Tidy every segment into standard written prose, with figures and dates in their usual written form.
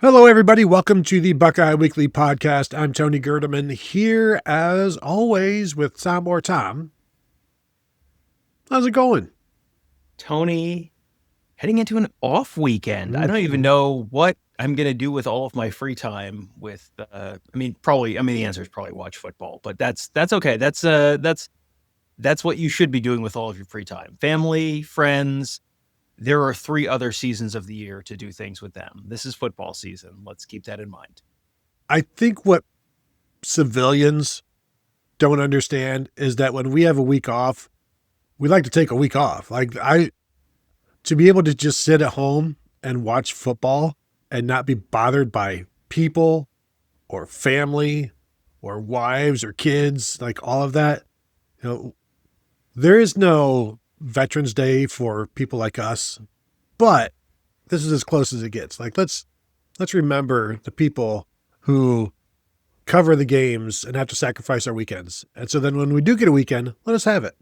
Hello, everybody. Welcome to the Buckeye Weekly Podcast. I'm Tony Gerdeman here, as always, with Tom or Tom. How's it going? Tony, heading into an off weekend. I don't even know what I'm going to do with all of my free time with, the answer is probably watch football, but that's okay. That's what you should be doing with all of your free time. Family, friends. There are 3 other seasons of the year to do things with them. This is football season. Let's keep that in mind. I think what civilians don't understand is that when we have a week off, we like to take a week off. To be able to just sit at home and watch football and not be bothered by people or family or wives or kids, like all of that. There is no Veterans Day for people like us, but this is as close as it gets. Let's remember the people who cover the games and have to sacrifice our weekends. And so then when we do get a weekend, let us have it.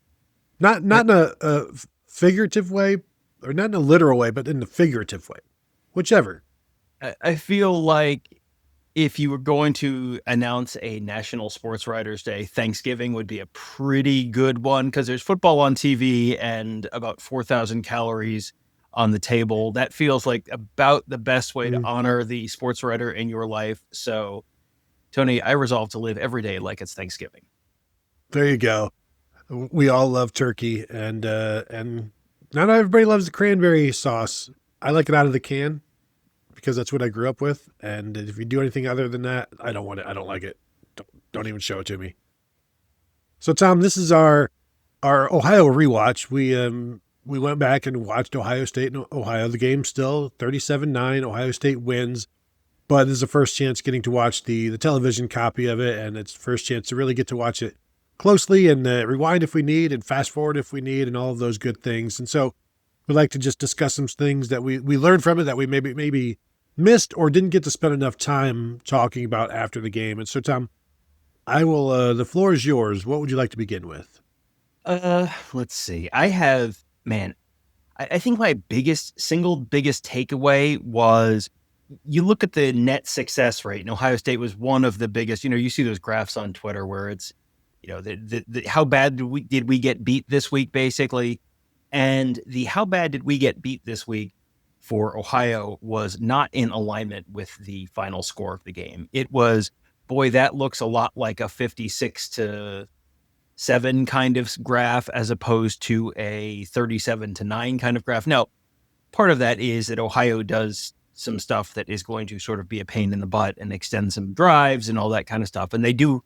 Not in a figurative way, or not in a literal way, but in the figurative way, whichever. I feel like if you were going to announce a National Sports Writers Day, Thanksgiving would be a pretty good one because there's football on TV and about 4,000 calories on the table. That feels like about the best way to honor the sports writer in your life. So, Tony, I resolve to live every day like it's Thanksgiving. There you go. We all love turkey, and not everybody loves the cranberry sauce. I like it out of the can, because that's what I grew up with. And if you do anything other than that, I don't want it. I don't like it. Don't even show it to me. So, Tom, this is our Ohio rewatch. We went back and watched Ohio State and Ohio. The game's still 37-9. Ohio State wins. But this is the first chance getting to watch the television copy of it, and it's the first chance to really get to watch it closely and rewind if we need and fast forward if we need and all of those good things. And so we'd like to just discuss some things that we learned from it that we maybe missed or didn't get to spend enough time talking about after the game. And so, Tom, I will, the floor is yours. What would you like to begin with? Let's see. I think my single biggest takeaway was you look at the net success rate, and Ohio State was one of the biggest. You see those graphs on Twitter where it's, how bad did we get beat this week, basically. And the how bad did we get beat this week for Ohio was not in alignment with the final score of the game. It was, boy, that looks a lot like a 56-7 kind of graph as opposed to a 37-9 kind of graph. Now, part of that is that Ohio does some stuff that is going to sort of be a pain in the butt and extend some drives and all that kind of stuff. And they do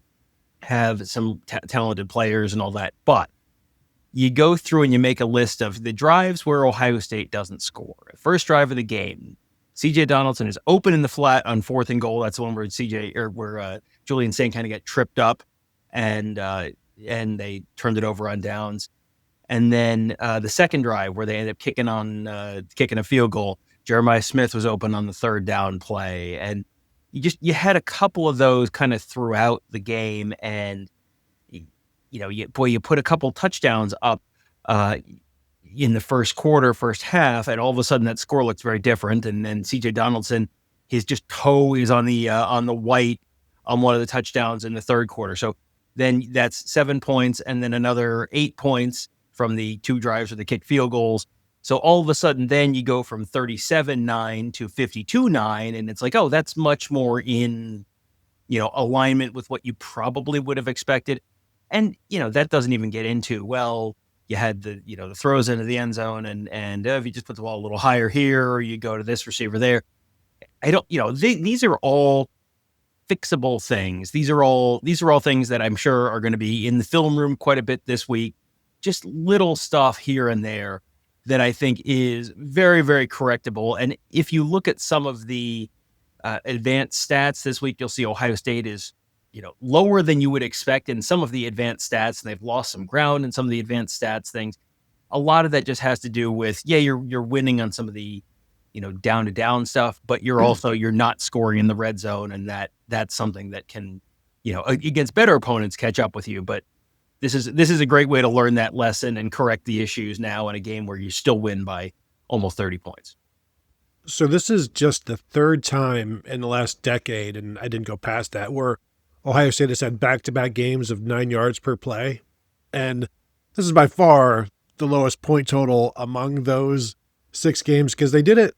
have some talented players and all that, but you go through and you make a list of the drives where Ohio State doesn't score. First drive of the game, C.J. Donaldson is open in the flat on 4th and goal. That's the one where Julian Saint kind of got tripped up and they turned it over on downs. And then the second drive where they ended up kicking a field goal, Jeremiah Smith was open on the 3rd down play. And you had a couple of those kind of throughout the game, and you put a couple touchdowns up in the first half, and all of a sudden that score looks very different. And then C.J. Donaldson, his just toe is on the white on one of the touchdowns in the third quarter. So then that's 7 points, and then another 8 points from the 2 drives or the kick field goals. So all of a sudden, then you go from 37-9 to 52-9, and it's like, oh, that's much more in, alignment with what you probably would have expected. And, that doesn't even get into, well, you had the throws into the end zone and if you just put the ball a little higher here, or you go to this receiver there. These are all fixable things. These are all things that I'm sure are going to be in the film room quite a bit this week. Just little stuff here and there that I think is very, very correctable. And if you look at some of the advanced stats this week, you'll see Ohio State is, lower than you would expect in some of the advanced stats, and they've lost some ground in some of the advanced stats things. A lot of that just has to do with, you're winning on some of the, down to down stuff, but you're not scoring in the red zone. And that's something that can, against better opponents catch up with you. But this is a great way to learn that lesson and correct the issues now in a game where you still win by almost 30 points. So this is just the third time in the last decade, and I didn't go past that, where Ohio State has had back-to-back games of 9 yards per play. And this is by far the lowest point total among those 6 games, because they did it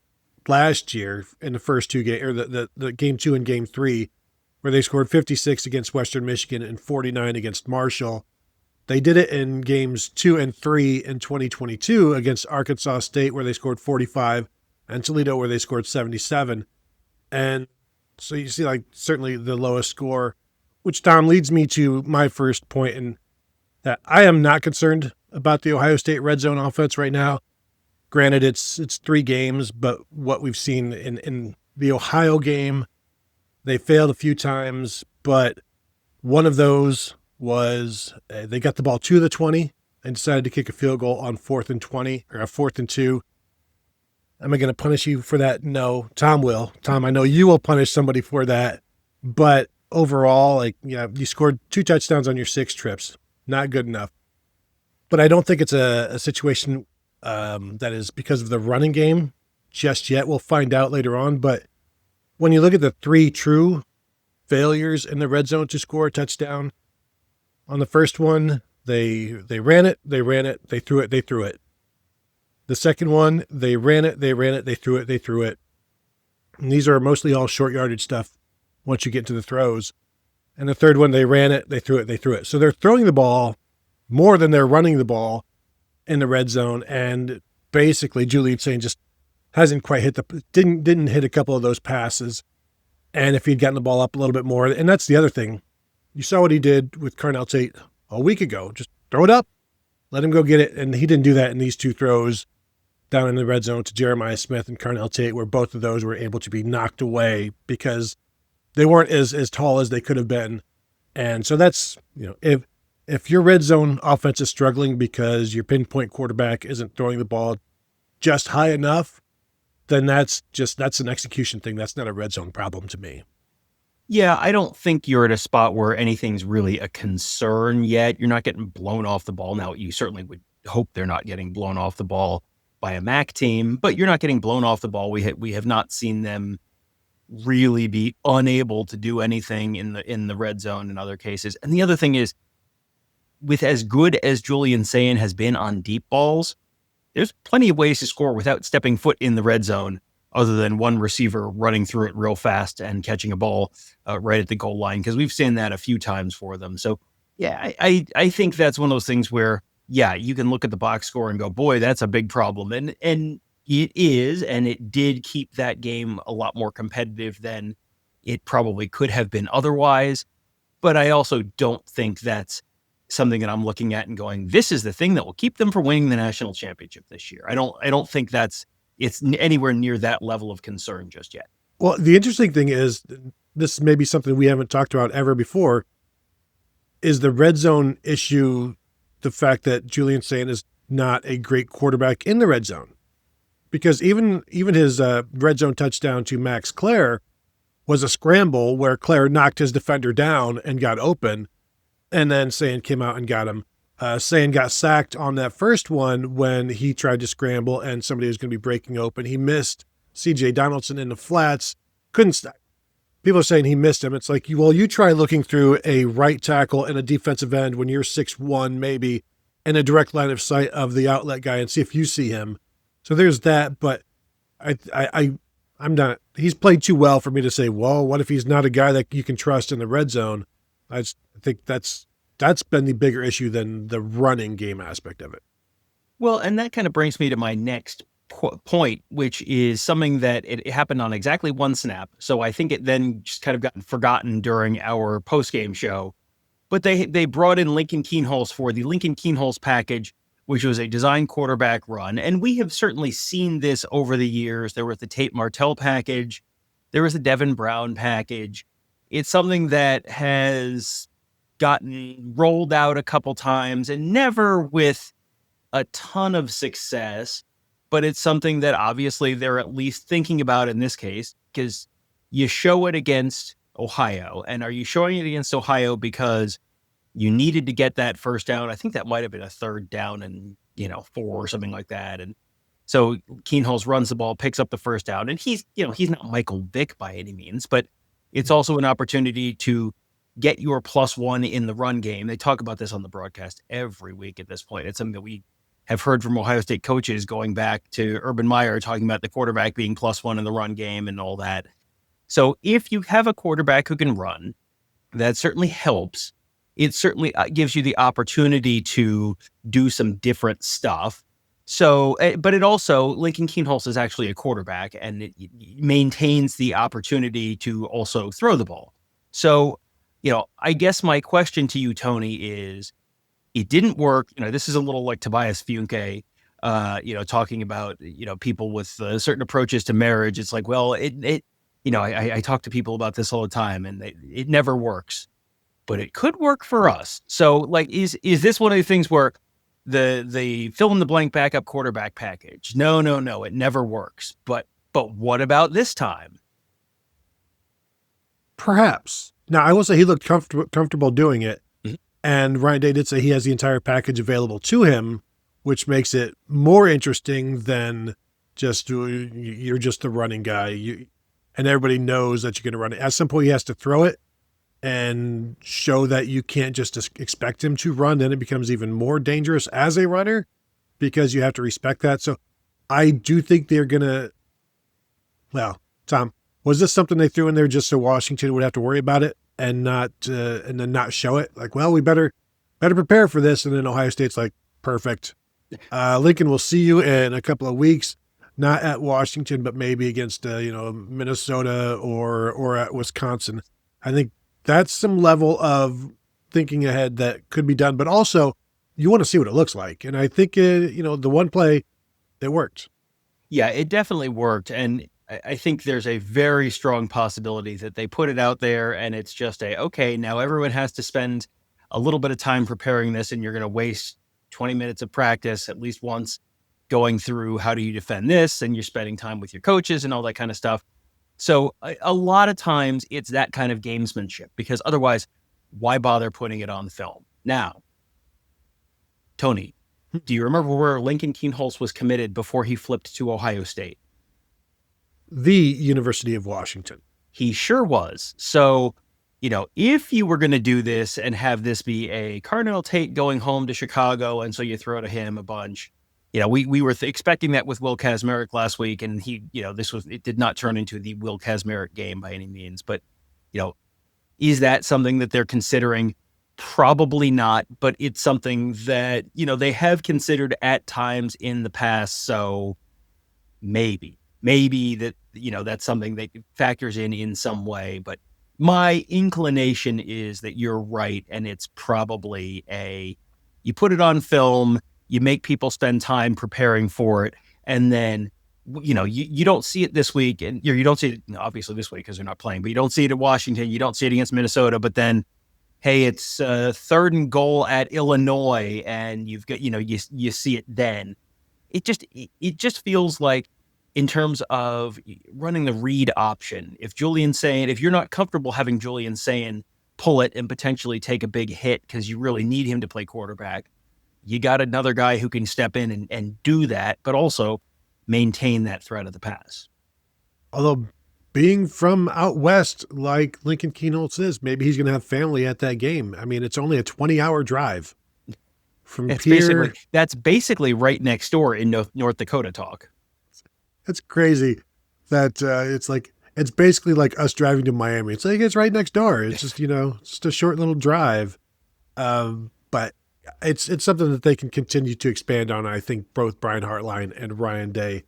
last year in the first 2 games, or the game 2 and game 3, where they scored 56 against Western Michigan and 49 against Marshall. They did it in games 2 and 3 in 2022 against Arkansas State, where they scored 45, and Toledo, where they scored 77. And so you see, like, certainly the lowest score, which, Tom, leads me to my first point, in that I am not concerned about the Ohio State red zone offense right now. Granted, it's 3 games, but what we've seen in the Ohio game, they failed a few times, but one of those was they got the ball to the 20 and decided to kick a field goal on 4th and 20, or a 4th and 2. Am I going to punish you for that? No. Tom will. Tom, I know you will punish somebody for that. But overall, like, yeah, you scored 2 touchdowns on your 6 trips. Not good enough. But I don't think it's a situation that is because of the running game just yet. We'll find out later on. But when you look at the 3 true failures in the red zone to score a touchdown, on the first one, they ran it, they threw it, they threw it. The second one, they ran it, they threw it, they threw it. And these are mostly all short yardage stuff once you get to the throws. And the third one, they ran it, they threw it, they threw it. So they're throwing the ball more than they're running the ball in the red zone. And basically, Julian Sain just hasn't quite didn't hit a couple of those passes. And if he'd gotten the ball up a little bit more, and that's the other thing. You saw what he did with Carnell Tate a week ago. Just throw it up, let him go get it. And he didn't do that in these 2 throws down in the red zone to Jeremiah Smith and Carnell Tate, where both of those were able to be knocked away because they weren't as tall as they could have been. And so that's, if your red zone offense is struggling because your pinpoint quarterback isn't throwing the ball just high enough, then that's an execution thing. That's not a red zone problem to me. Yeah, I don't think you're at a spot where anything's really a concern yet. You're not getting blown off the ball. Now, you certainly would hope they're not getting blown off the ball by a MAC team, but you're not getting blown off the ball. We have not seen them really be unable to do anything in the red zone in other cases. And the other thing is, with as good as Julian Sain has been on deep balls, there's plenty of ways to score without stepping foot in the red zone, other than one receiver running through it real fast and catching a ball right at the goal line, because we've seen that a few times for them. So, yeah, I think that's one of those things where, yeah, you can look at the box score and go, boy, that's a big problem. And it is, and it did keep that game a lot more competitive than it probably could have been otherwise. But I also don't think that's something that I'm looking at and going, this is the thing that will keep them from winning the national championship this year. I don't think it's anywhere near that level of concern just yet. Well, the interesting thing is, this may be something we haven't talked about ever before, is the red zone issue the fact that Julian Sain is not a great quarterback in the red zone. Because even his red zone touchdown to Max Clare was a scramble where Clare knocked his defender down and got open, and then Sain came out and got him. Sain got sacked on that first one when he tried to scramble and somebody was going to be breaking open. He missed C.J. Donaldson in the flats. Couldn't stop. People are saying he missed him. It's like, well, you try looking through a right tackle and a defensive end when you're 6'1", maybe, in a direct line of sight of the outlet guy and see if you see him. So there's that, but I'm not. He's played too well for me to say, well, what if he's not a guy that you can trust in the red zone? I think that's been the bigger issue than the running game aspect of it. Well, and that kind of brings me to my next point, which is something that it happened on exactly one snap. So I think it then just kind of got forgotten during our post-game show. But they brought in Lincoln Kienholtz for the Lincoln Kienholtz package, which was a design quarterback run. And we have certainly seen this over the years. There was the Tate Martell package. There was the Devin Brown package. It's something that has gotten rolled out a couple times and never with a ton of success, but it's something that obviously they're at least thinking about in this case, because you show it against Ohio. And are you showing it against Ohio because you needed to get that first down? I think that might have been a third down and 4 or something like that. And So Kienholtz runs the ball, picks up the first down, and he's not Michael Vick by any means, but it's also an opportunity to get your +1 in the run game. They talk about this on the broadcast every week at this point. It's something that we have heard from Ohio State coaches going back to Urban Meyer talking about the quarterback being +1 in the run game and all that. So if you have a quarterback who can run, that certainly helps. It certainly gives you the opportunity to do some different stuff. So, but it also, Lincoln Kienholtz is actually a quarterback, and it maintains the opportunity to also throw the ball. So, I guess my question to you, Tony, is it didn't work. This is a little like Tobias Funke, talking about, people with certain approaches to marriage. It's like, well, I talk to people about this all the time, and it never works, but it could work for us. So, like, is this one of the things where the fill in the blank backup quarterback package? No, it never works. But what about this time? Perhaps. Now, I will say he looked comfortable doing it. Mm-hmm. And Ryan Day did say he has the entire package available to him, which makes it more interesting than just you're just the running guy. And everybody knows that you're going to run it. At some point, he has to throw it and show that you can't just expect him to run. Then it becomes even more dangerous as a runner because you have to respect that. So I do think they're going to, well, Tom, was this something they threw in there just so Washington would have to worry about it and then not show it? Like, well, we better prepare for this. And then Ohio State's like, perfect. Lincoln, will see you in a couple of weeks, not at Washington, but maybe against, Minnesota or at Wisconsin. I think that's some level of thinking ahead that could be done, but also you want to see what it looks like. And I think, the one play, it worked. Yeah, it definitely worked. And I think there's a very strong possibility that they put it out there and it's just okay, now everyone has to spend a little bit of time preparing this, and you're going to waste 20 minutes of practice at least once going through how do you defend this, and you're spending time with your coaches and all that kind of stuff. So a lot of times it's that kind of gamesmanship, because otherwise, why bother putting it on film? Now, Tony, do you remember where Lincoln Kienholtz was committed before he flipped to Ohio State? The University of Washington. He sure was. So, if you were going to do this and have this be a Cardinal Tate going home to Chicago, and so you throw to him a bunch, we were expecting that with Will Kazmarek last week, and it did not turn into the Will Kazmarek game by any means. But, is that something that they're considering? Probably not, but it's something that, they have considered at times in the past. So maybe that, that's something that factors in some way. But my inclination is that you're right. And it's probably you put it on film, you make people spend time preparing for it. And then, you don't see it this week, and you don't see it obviously this week because they're not playing, but you don't see it at Washington. You don't see it against Minnesota, but then, hey, it's 3rd and goal at Illinois, and you've got, you see it then. It just feels like, in terms of running the read option, if you're not comfortable having Julian Sayin pull it and potentially take a big hit because you really need him to play quarterback, you got another guy who can step in and do that, but also maintain that threat of the pass. Although being from out west like Lincoln Kienholtz is, maybe he's going to have family at that game. I mean, it's only a 20-hour drive from Pierre. That's basically right next door in North Dakota talk. That's crazy that it's basically like us driving to Miami. It's like it's right next door. It's just, just a short little drive. But it's something that they can continue to expand on. I think both Brian Hartline and Ryan Day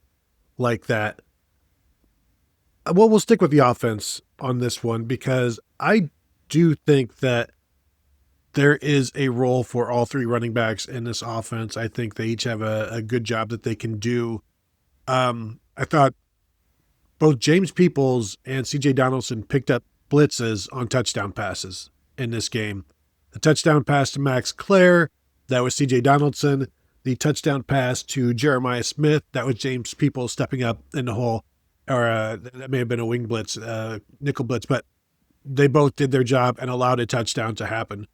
like that. Well, we'll stick with the offense on this one because I do think that there is a role for all three running backs in this offense. I think they each have a good job that they can do. I thought both James Peoples and CJ Donaldson picked up blitzes on touchdown passes in this game. The touchdown pass to Max Clare, that was CJ Donaldson. The touchdown pass to Jeremiah Smith, that was James Peoples stepping up in the hole. Or that may have been a wing blitz, nickel blitz, but they both did their job and allowed a touchdown to happen.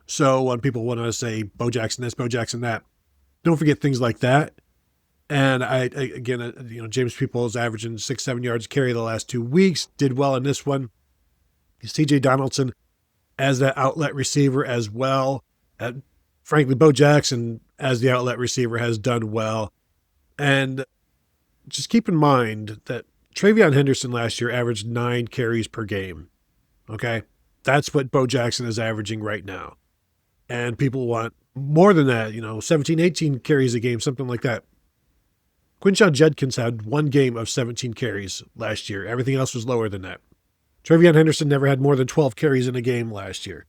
So when people want to say Bo Jackson this, Bo Jackson that, don't forget things like that. And James Peoples averaging 6-7 yards a carry the last 2 weeks, did well in this one. CJ Donaldson as that outlet receiver as well. Frankly, Bo Jackson as the outlet receiver has done well. And just keep in mind that Travion Henderson last year averaged 9 carries per game. Okay? That's what Bo Jackson is averaging right now. And people want more than that, 17, 18 carries a game, something like that. Quinshon Judkins had 1 game of 17 carries last year. Everything else was lower than that. Travion Henderson never had more than 12 carries in a game last year.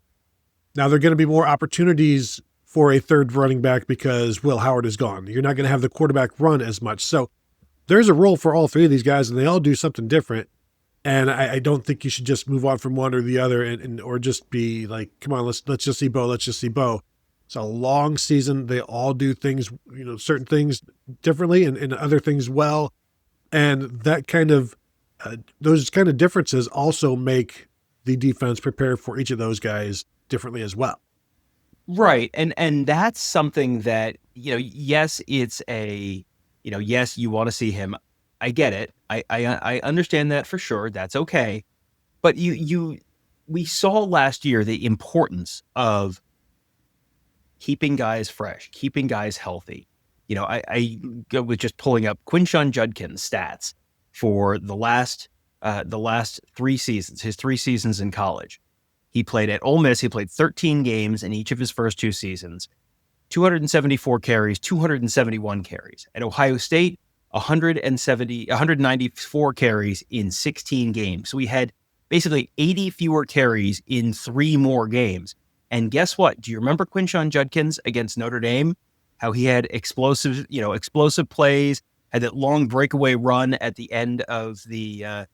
Now, there are going to be more opportunities for a third running back because Will Howard is gone. You're not going to have the quarterback run as much. So there's a role for all 3 of these guys, and they all do something different. And I don't think you should just move on from one or the other or just be like, come on, let's just see Bo. Let's just see Bo. It's a long season. They all do things, certain things differently and other things well. And that kind of, those kind of differences also make the defense prepare for each of those guys differently as well. Right. And that's something that, yes, it's yes, you want to see him. I get it. I understand that for sure. That's okay. But we saw last year the importance of keeping guys fresh, keeping guys healthy. I was just pulling up Quinshon Judkins stats for the last 3 seasons, his 3 seasons in college. He played at Ole Miss. He played 13 games in each of his first 2 seasons, 274 carries, 271 carries. At Ohio State, 194 carries in 16 games. So we had basically 80 fewer carries in 3 more games. And guess what? Do you remember Quinshon Judkins against Notre Dame? How he had explosive plays, had that long breakaway run at the end of the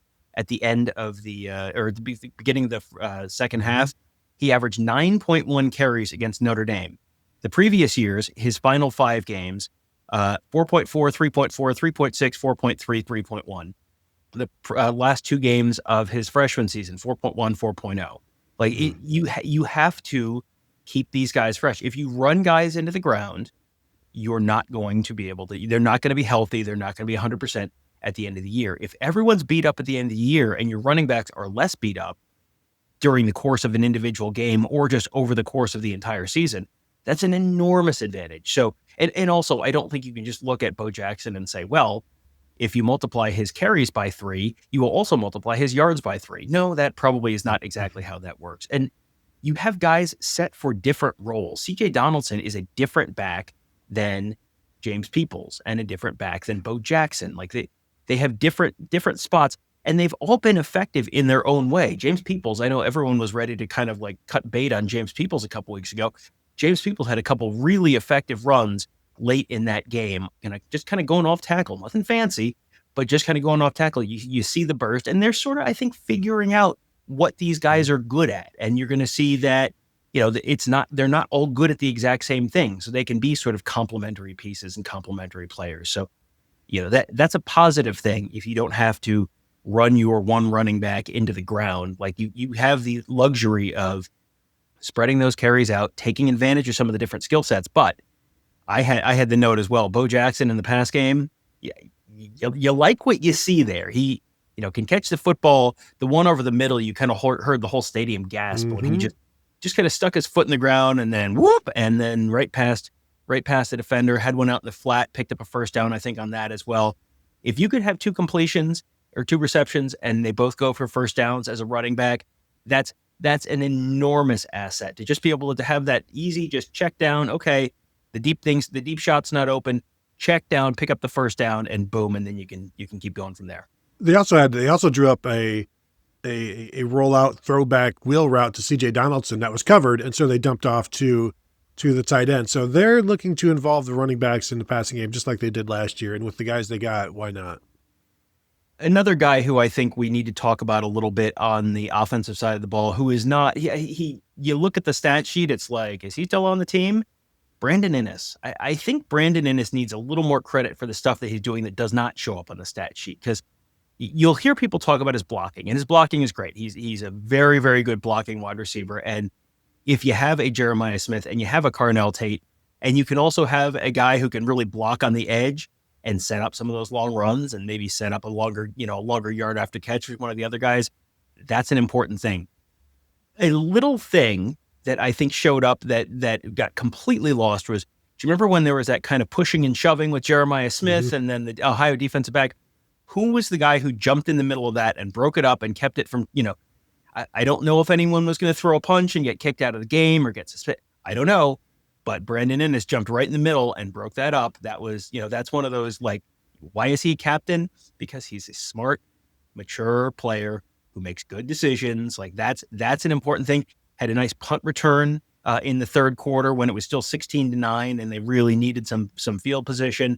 beginning of the second half. He averaged 9.1 carries against Notre Dame. The previous years, his final 5 games, 4.4, 3.4, 3.6, 4.3, 3.1. The last 2 games of his freshman season, 4.1, 4.0. Like you have to keep these guys fresh. If you run guys into the ground, you're not going to be able to. They're not going to be healthy. They're not going to be 100% at the end of the year. If everyone's beat up at the end of the year and your running backs are less beat up during the course of an individual game or just over the course of the entire season, that's an enormous advantage. So, and also, I don't think you can just look at Bo Jackson and say, well, if you multiply his carries by 3, you will also multiply his yards by 3. No, that probably is not exactly how that works. And you have guys set for different roles. CJ Donaldson is a different back than James Peoples and a different back than Bo Jackson. Like they have different spots, and they've all been effective in their own way. James Peoples, I know everyone was ready to kind of like cut bait on James Peoples a couple weeks ago. James Peoples had a couple really effective runs late in that game, and just kind of going off tackle, nothing fancy, but just kind of going off tackle. You see the burst, and they're sort of, I think, figuring out what these guys are good at. And you're going to see that, they're not all good at the exact same thing. So they can be sort of complementary pieces and complementary players. So, that's a positive thing if you don't have to run your one running back into the ground. Like you have the luxury of spreading those carries out, taking advantage of some of the different skill sets. But I had the note as well. Bo Jackson in the pass game, you like what you see there. He, can catch the football. The one over the middle, you kind of heard the whole stadium gasp when he just kind of stuck his foot in the ground and then whoop, and then right past the defender, had one out in the flat, picked up a first down, I think, on that as well. If you could have 2 completions or 2 receptions and they both go for first downs as a running back, that's an enormous asset to just be able to have that easy, just check down. Okay, the deep shot's not open. Check down, pick up the first down, and boom, and then you can keep going from there. They also drew up a rollout throwback wheel route to CJ Donaldson that was covered, and so they dumped off to the tight end. So they're looking to involve the running backs in the passing game just like they did last year, and with the guys they got, why not? Another guy who I think we need to talk about a little bit on the offensive side of the ball, who is not, you look at the stat sheet, it's like, is he still on the team? Brandon Inniss. I think Brandon Inniss needs a little more credit for the stuff that he's doing that does not show up on the stat sheet, because you'll hear people talk about his blocking, and his blocking is great. He's a very, very good blocking wide receiver. And if you have a Jeremiah Smith and you have a Carnell Tate, and you can also have a guy who can really block on the edge, and set up some of those long runs and maybe set up a longer yard after catch with one of the other guys. That's an important thing. A little thing that I think showed up that got completely lost was, do you remember when there was that kind of pushing and shoving with Jeremiah Smith and then the Ohio defensive back? Who was the guy who jumped in the middle of that and broke it up and kept it from, I don't know if anyone was going to throw a punch and get kicked out of the game or get suspended. I don't know. But Brandon Ennis jumped right in the middle and broke that up. That was, that's one of those, like, why is he captain? Because he's a smart, mature player who makes good decisions. Like, that's an important thing. Had a nice punt return in the third quarter when it was still 16-9 and they really needed some field position.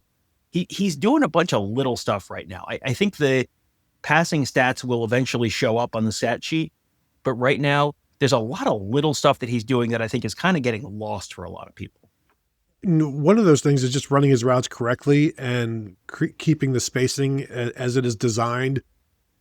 He's doing a bunch of little stuff right now. I think the passing stats will eventually show up on the stat sheet, but right now there's a lot of little stuff that he's doing that I think is kind of getting lost for a lot of people. One of those things is just running his routes correctly and keeping the spacing as it is designed.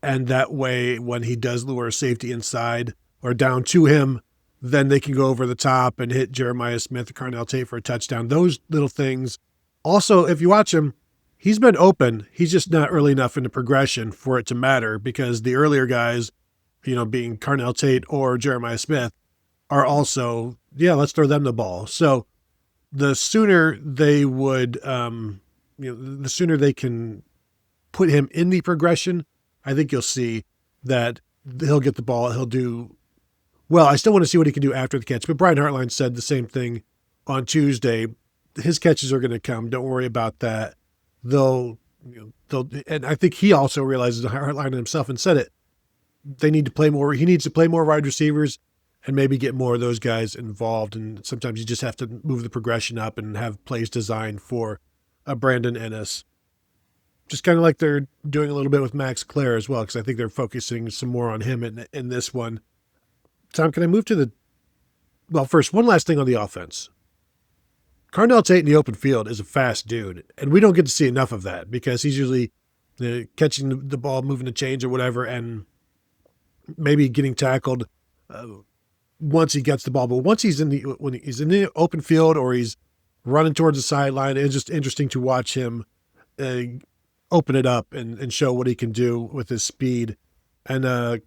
And that way, when he does lure a safety inside or down to him, then they can go over the top and hit Jeremiah Smith or Carnell Tate for a touchdown. Those little things. Also, if you watch him, he's been open. He's just not early enough in the progression for it to matter, because the earlier guys, being Carnell Tate or Jeremiah Smith, are also, let's throw them the ball. So the sooner they would, the sooner they can put him in the progression, I think you'll see that he'll get the ball. He'll do well. I still want to see what he can do after the catch. But Brian Hartline said the same thing on Tuesday. His catches are going to come. Don't worry about that. They'll, and I think he also realizes, Hartline himself, and said it, they need to play more. He needs to play more wide receivers and maybe get more of those guys involved. And sometimes you just have to move the progression up and have plays designed for Brandon Ennis. Just kind of like they're doing a little bit with Max Clare as well, because I think they're focusing some more on him in this one. Tom, can I move to first, one last thing on the offense. Carnell Tate in the open field is a fast dude, and we don't get to see enough of that because he's usually catching the ball, moving the chains or whatever, and maybe getting tackled once he gets the ball. But once when he's in the open field or he's running towards the sideline, it's just interesting to watch him open it up and show what he can do with his speed. And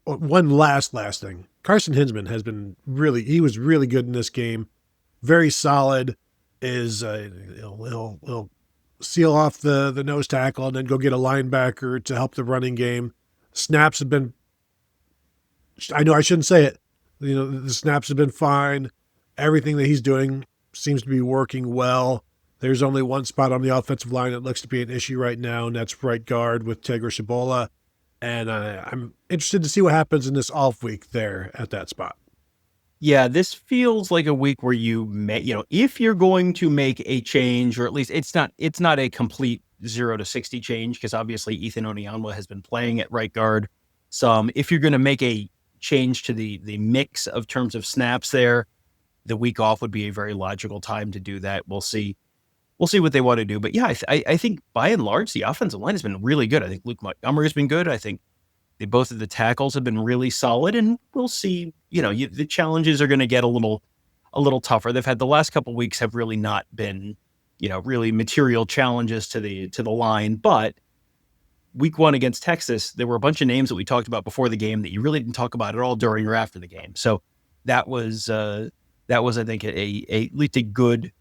one last thing, Carson Hinsman he was really good in this game. Very solid. He'll seal off the nose tackle and then go get a linebacker to help the running game. Snaps have been, I know I shouldn't say it, the snaps have been fine. Everything that he's doing seems to be working well. There's only one spot on the offensive line that looks to be an issue right now, and that's right guard with Tegra Shabola. And I'm interested to see what happens in this off week there at that spot. Yeah, this feels like a week where if you're going to make a change, or at least it's not a complete 0 to 60 change, because obviously Ethan Onyanwa has been playing at right guard some. If you're going to make a change to the mix of terms of snaps there, the week off would be a very logical time to do that. We'll see what they want to do. But yeah, I think by and large, the offensive line has been really good. I think Luke Montgomery's been good. I think both of the tackles have been really solid, and we'll see, the challenges are going to get a little tougher. They've had the last couple of weeks have really not been, really material challenges to the line. But week one against Texas, there were a bunch of names that we talked about before the game that you really didn't talk about at all during or after the game. So that was I think at least a good,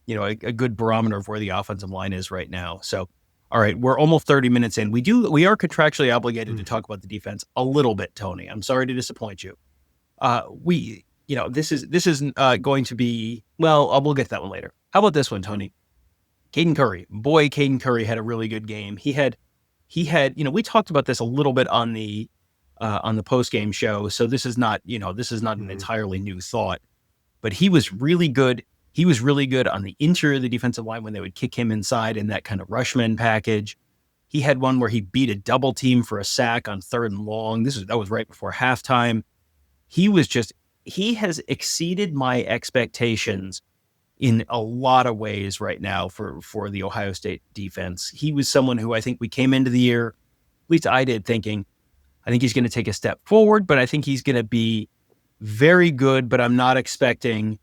a good barometer of where the offensive line is right now. So, all right, we're almost 30 minutes in. We are contractually obligated to talk about the defense a little bit, Tony. I'm sorry to disappoint you. This is going to be, we'll get to that one later. How about this one, Tony? Caden Curry. Boy, Caden Curry had a really good game. He had, we talked about this a little bit on the post-game show. So this is not an entirely new thought, but he was really good. He was really good on the interior of the defensive line when they would kick him inside in that kind of rushman package. He had one where he beat a double team for a sack on 3rd and long. That was right before halftime. He has exceeded my expectations in a lot of ways right now for the Ohio State defense. He was someone who I think we came into the year, at least I did, thinking, I think he's going to take a step forward, but I think he's going to be very good, but I'm not expecting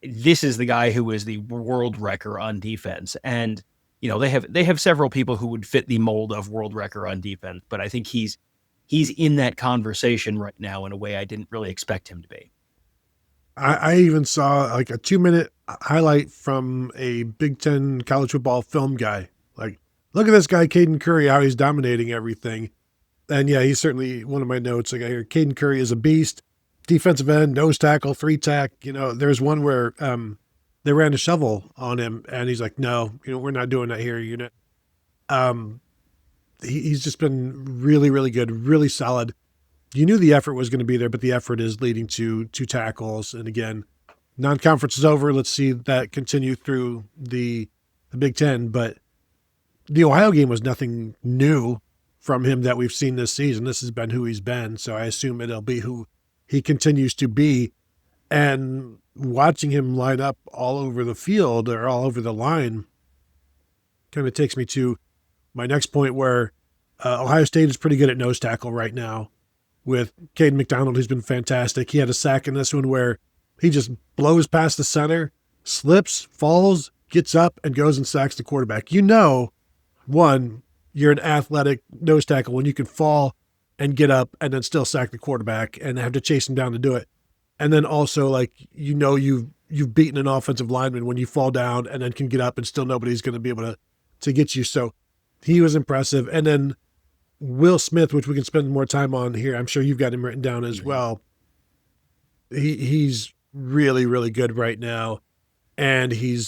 this is the guy who is the world wrecker on defense. And, they have several people who would fit the mold of world wrecker on defense, but I think he's in that conversation right now in a way I didn't really expect him to be. I even saw like a 2-minute highlight from a Big Ten college football film guy. Like, look at this guy, Caden Curry, how he's dominating everything. And yeah, he's certainly one of my notes. Like I hear Caden Curry is a beast, defensive end, nose tackle, 3-tack. There's one where they ran a shovel on him and he's like, no, we're not doing that here. He's just been really, really good, really solid. You knew the effort was going to be there, but the effort is leading to 2 tackles. And again, non-conference is over. Let's see that continue through the Big Ten. But the Ohio game was nothing new from him that we've seen this season. This has been who he's been. So I assume it'll be who he continues to be. And watching him line up all over the field or all over the line kind of takes me to my next point where Ohio State is pretty good at nose tackle right now with Caden McDonald, who's been fantastic. He had a sack in this one where he just blows past the center, slips, falls, gets up, and goes and sacks the quarterback. One, you're an athletic nose tackle when you can fall and get up and then still sack the quarterback and have to chase him down to do it. And then also, like, you've beaten an offensive lineman when you fall down and then can get up and still nobody's going to be able to get you. So he was impressive. And then Will Smith, which we can spend more time on here. I'm sure you've got him written down as well. He's really, really good right now. And he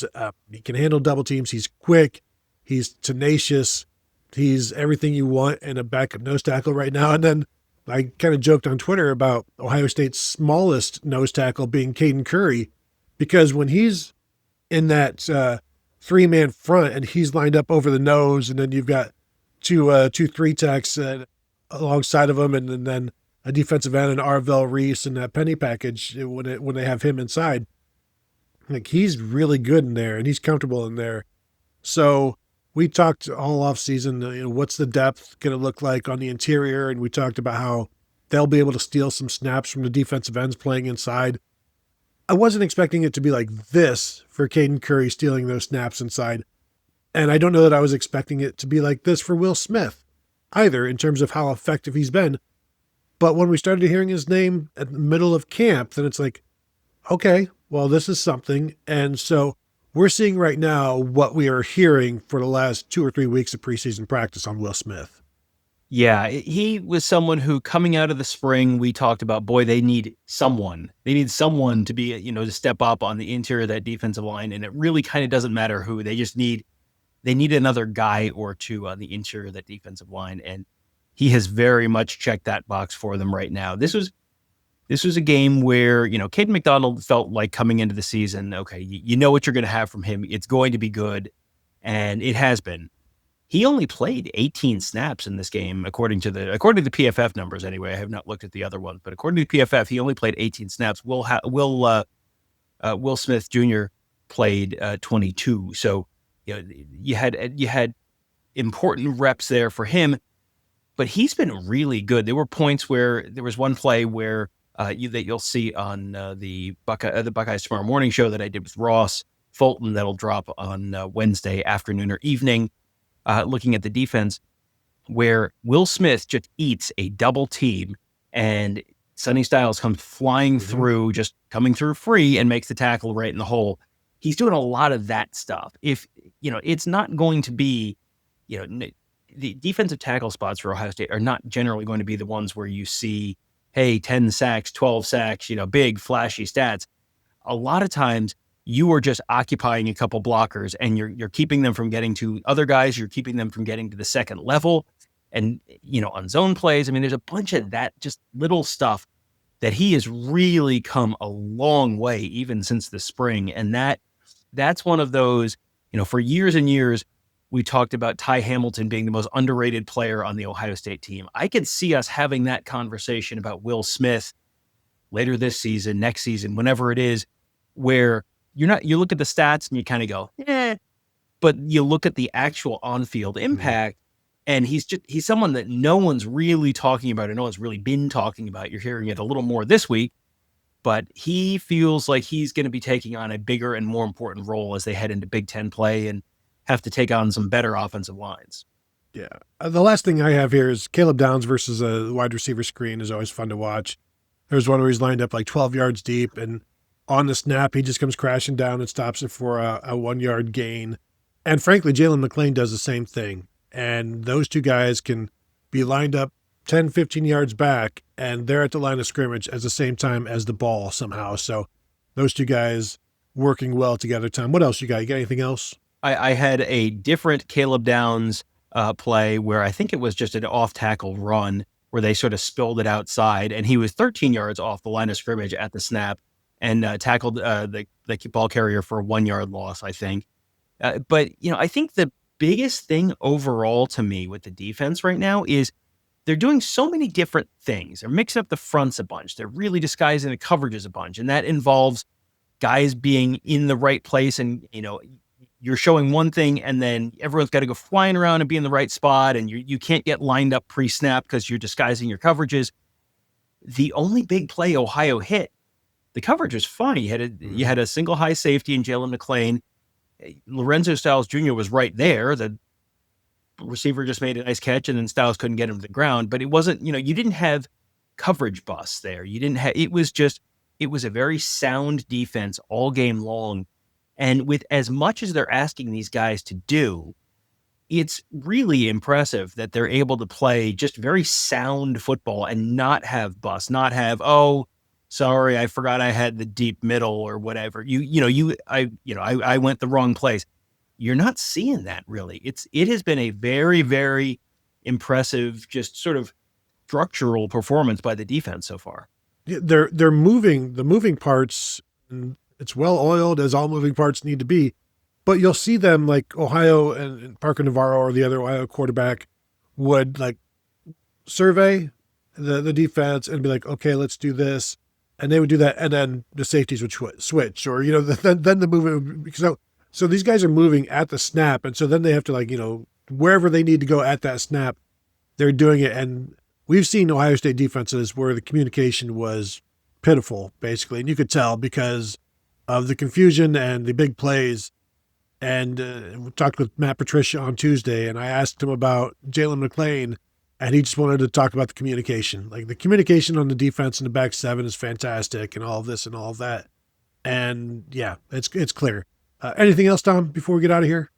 can handle double teams. He's quick. He's tenacious. He's everything you want in a backup nose tackle right now. And then I kind of joked on Twitter about Ohio State's smallest nose tackle being Caden Curry, because when he's in that 3-man front and he's lined up over the nose, and then you've got two 3-tacks alongside of him, and then a defensive end and Arvell Reese and that penny package when they have him inside. Like, he's really good in there and he's comfortable in there. So we talked all off season, what's the depth going to look like on the interior? And we talked about how they'll be able to steal some snaps from the defensive ends playing inside. I wasn't expecting it to be like this for Caden Curry stealing those snaps inside. And I don't know that I was expecting it to be like this for Will Smith either, in terms of how effective he's been. But when we started hearing his name at the middle of camp, then it's like, okay, well, this is something. And so we're seeing right now what we are hearing for the last 2 or 3 weeks of preseason practice on Will Smith. Yeah, he was someone who, coming out of the spring, we talked about, boy, they need someone. They need someone to be, to step up on the interior of that defensive line. And it really kind of doesn't matter who. They need another guy or two on the interior of that defensive line. And he has very much checked that box for them right now. This was a game where, Caden McDonald felt like coming into the season, okay, you know what you're going to have from him. It's going to be good. And it has been. He only played 18 snaps in this game, according to the PFF numbers. Anyway, I have not looked at the other ones, but according to PFF, he only played 18 snaps. Will Smith Jr. played 22. So you had important reps there for him, but he's been really good. There were points where there was one play where that you'll see on the Buckeyes Tomorrow Morning show that I did with Ross Fulton that'll drop on Wednesday afternoon or evening. Looking at the defense, where Will Smith just eats a double team and Sonny Styles comes flying through, just coming through free, and makes the tackle right in the hole. He's doing a lot of that stuff. If, it's not going to be, the defensive tackle spots for Ohio State are not generally going to be the ones where you see, hey, 10 sacks, 12 sacks, big flashy stats. A lot of times, you are just occupying a couple blockers and you're keeping them from getting to other guys. You're keeping them from getting to the second level and, on zone plays. I mean, there's a bunch of that just little stuff that he has really come a long way, even since the spring. And that's one of those, for years and years, we talked about Ty Hamilton being the most underrated player on the Ohio State team. I could see us having that conversation about Will Smith later this season, next season, whenever it is, where you look at the stats and you kind of go, but you look at the actual on-field impact, and he's someone that no one's really talking about, or no one's really been talking about. You're hearing it a little more this week, but he feels like he's going to be taking on a bigger and more important role as they head into Big Ten play and have to take on some better offensive lines. Yeah. The last thing I have here is Caleb Downs versus a wide receiver screen is always fun to watch. There's one where he's lined up like 12 yards deep, and on the snap, he just comes crashing down and stops it for a 1 yard gain. And frankly, Jalen McLean does the same thing. And those two guys can be lined up 10, 15 yards back, and they're at the line of scrimmage at the same time as the ball somehow. So those two guys working well together. Tom, what else you got? You got anything else? I had a different Caleb Downs play where I think it was just an off-tackle run where they sort of spilled it outside, and he was 13 yards off the line of scrimmage at the snap and tackled the ball carrier for a 1 yard loss, I think. But, I think the biggest thing overall to me with the defense right now is they're doing so many different things. They're mixing up the fronts a bunch. They're really disguising the coverages a bunch. And that involves guys being in the right place. And, you're showing one thing and then everyone's got to go flying around and be in the right spot. And you can't get lined up pre-snap because you're disguising your coverages. The only big play Ohio hit, the coverage was fine. You had a single high safety in Jalen McLean. Lorenzo Styles Jr. was right there. The receiver just made a nice catch and then Styles couldn't get him to the ground. But it wasn't, you didn't have coverage busts there. You didn't have, it was a very sound defense all game long. And with as much as they're asking these guys to do, it's really impressive that they're able to play just very sound football and not have busts, not have, oh, sorry, I forgot I had the deep middle or whatever. I went the wrong place. You're not seeing that really. It has been a very, very impressive, just sort of structural performance by the defense so far. Yeah, they're moving the moving parts. And it's well oiled as all moving parts need to be, but you'll see them like Ohio and Parker Navarro or the other Ohio quarterback would like survey the defense and be like, okay, let's do this. And they would do that. And then the safeties would switch or, then the movement. So these guys are moving at the snap. And so then they have to wherever they need to go at that snap, they're doing it. And we've seen Ohio State defenses where the communication was pitiful, basically. And you could tell because of the confusion and the big plays. And we talked with Matt Patricia on Tuesday, and I asked him about Jalen McLean, and he just wanted to talk about the communication. Like the communication on the defense in the back seven is fantastic and all of this and all of that. And yeah, it's clear. Anything else, Tom, before we get out of here?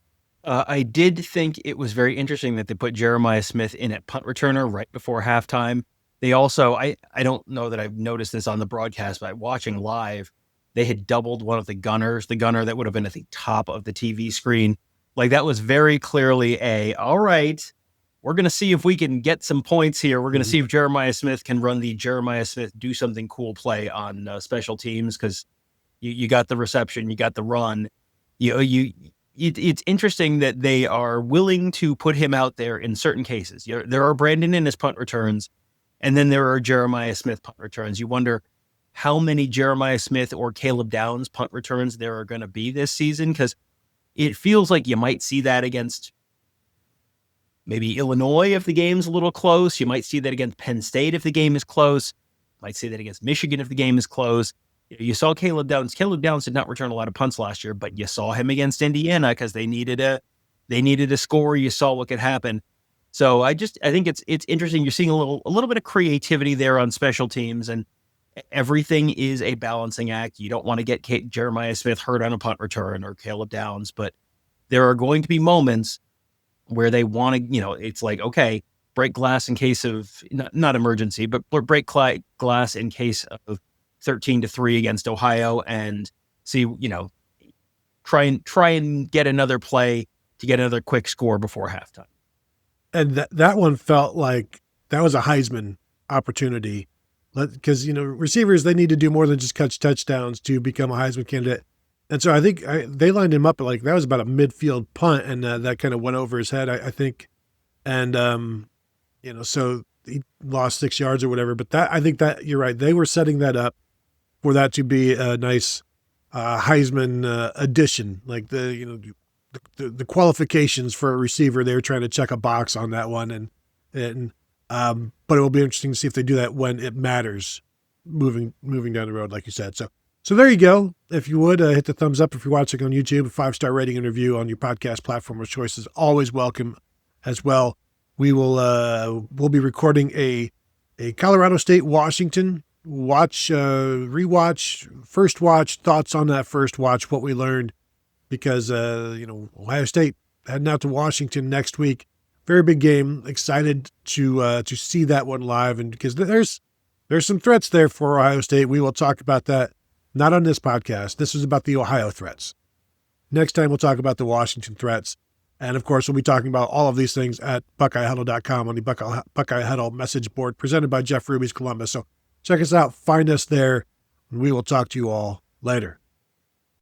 I did think it was very interesting that they put Jeremiah Smith in at punt returner right before halftime. They also, I don't know that I've noticed this on the broadcast, but watching live, they had doubled one of the gunners, the gunner that would have been at the top of the TV screen. Like that was very clearly all right, we're going to see if we can get some points here. We're going to see if Jeremiah Smith can run the Jeremiah Smith do something cool play on special teams because you got the reception, you got the run. It's interesting that they are willing to put him out there in certain cases. There are Brandon Inniss punt returns, and then there are Jeremiah Smith punt returns. You wonder how many Jeremiah Smith or Caleb Downs punt returns there are going to be this season, because it feels like you might see that against maybe Illinois if the game's a little close. You might see that against Penn State if the game is close. You might see that against Michigan if the game is close. You saw Caleb Downs. Caleb Downs did not return a lot of punts last year, but you saw him against Indiana because they needed a score. You saw what could happen. So I think it's interesting. You're seeing a little bit of creativity there on special teams, and everything is a balancing act. You don't want to get Jeremiah Smith hurt on a punt return or Caleb Downs, but there are going to be moments where they want to, it's like, okay, break glass in case of not emergency, but break glass in case of 13-3 against Ohio and see, try and get another play to get another quick score before halftime. And that one felt like that was a Heisman opportunity. Because, receivers, they need to do more than just catch touchdowns to become a Heisman candidate. And so I think they lined him up that was about a midfield punt, and that kind of went over his head, I think. And, so he lost 6 yards or whatever. But I think that you're right. They were setting that up for that to be a nice Heisman addition. Like the qualifications for a receiver, they were trying to check a box on that one. But it will be interesting to see if they do that when it matters. moving down the road, like you said. So there you go. If you would hit the thumbs up if you're watching on YouTube, a 5-star rating and review on your podcast platform of choice is always welcome as well. We'll be recording a Colorado State Washington rewatch, first watch, thoughts on that first watch, what we learned, because Ohio State heading out to Washington next week. Very big game. Excited to see that one live, and because there's some threats there for Ohio State. We will talk about that, not on this podcast. This is about the Ohio threats. Next time we'll talk about the Washington threats. And of course, we'll be talking about all of these things at BuckeyeHuddle.com on the Buckeye Huddle message board presented by Jeff Ruby's Columbus. So check us out, find us there, and we will talk to you all later.